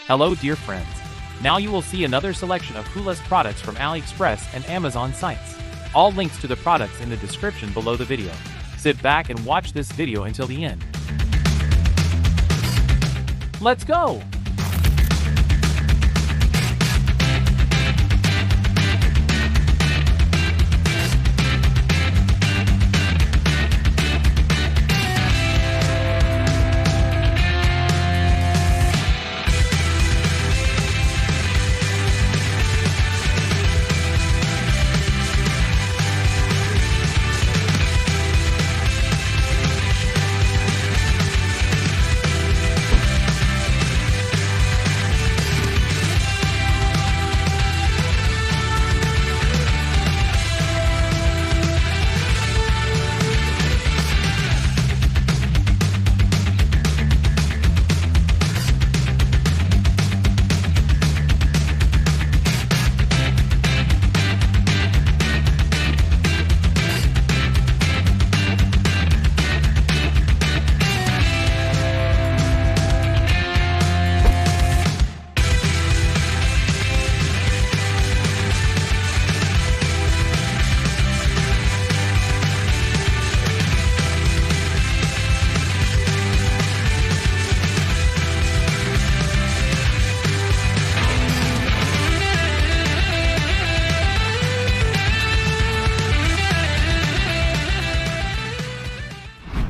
Hello dear friends. Now you will see another selection of Headlamp products from AliExpress and Amazon sites. All links to the products in the description below the video. Sit back and watch this video until the end. Let's go!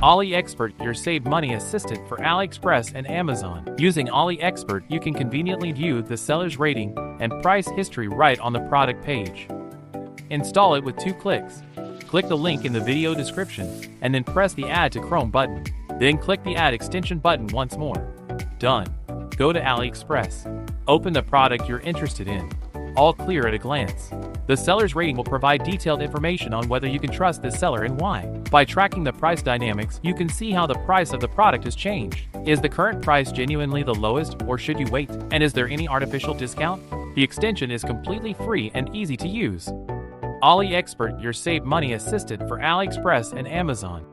AliExpert, your save money assistant for AliExpress and Amazon. Using AliExpert, you can conveniently view the seller's rating and price history right on the product page. Install it with 2 clicks. Click the link in the video description, and then press the Add to Chrome button. Then click the Add Extension button once more. Done. Go to AliExpress. Open the product you're interested in. All clear at a glance. The seller's rating will provide detailed information on whether you can trust this seller and why. By tracking the price dynamics, you can see how the price of the product has changed. Is the current price genuinely the lowest, or should you wait? And is there any artificial discount? The extension is completely free and easy to use. AliExpert, your save money assistant for AliExpress and Amazon.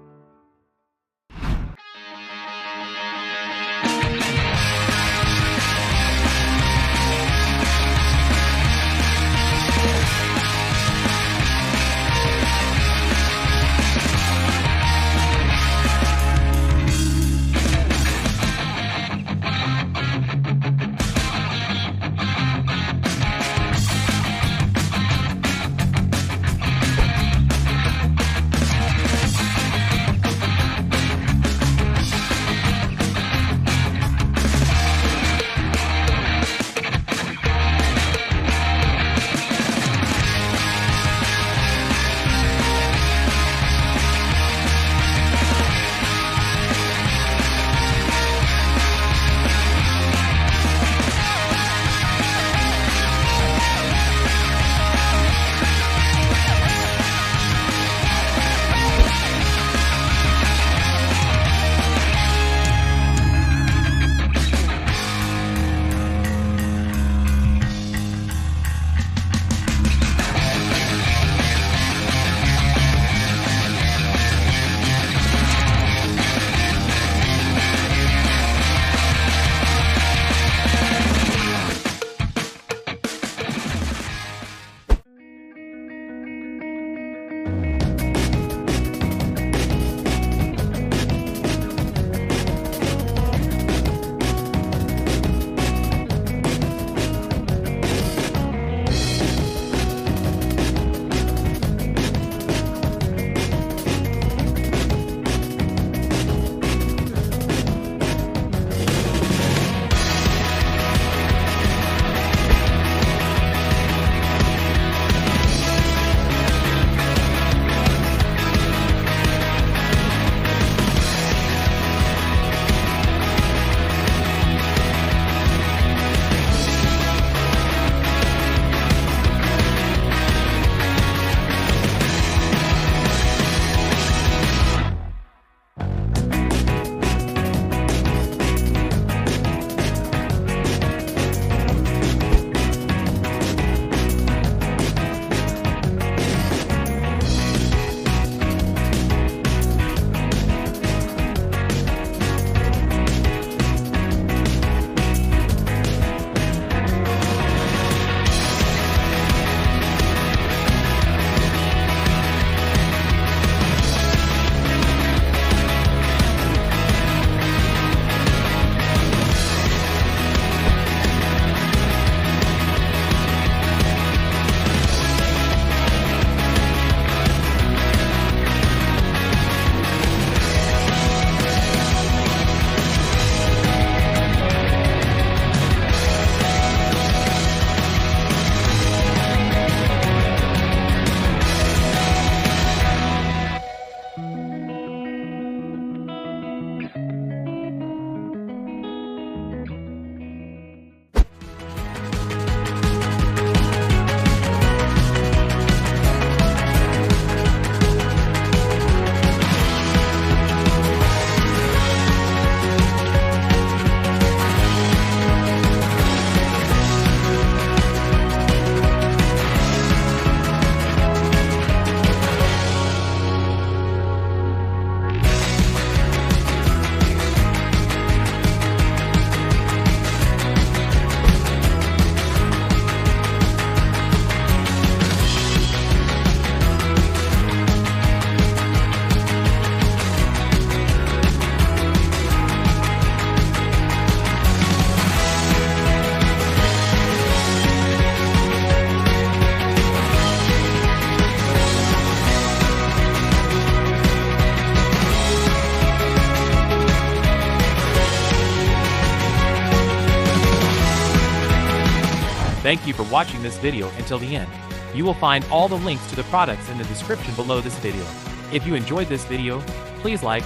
Thank you for watching this video until the end. You will find all the links to the products in the description below this video. If you enjoyed this video, please like,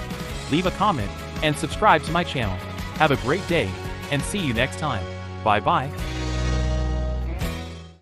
leave a comment, and subscribe to my channel. Have a great day, and see you next time. Bye bye.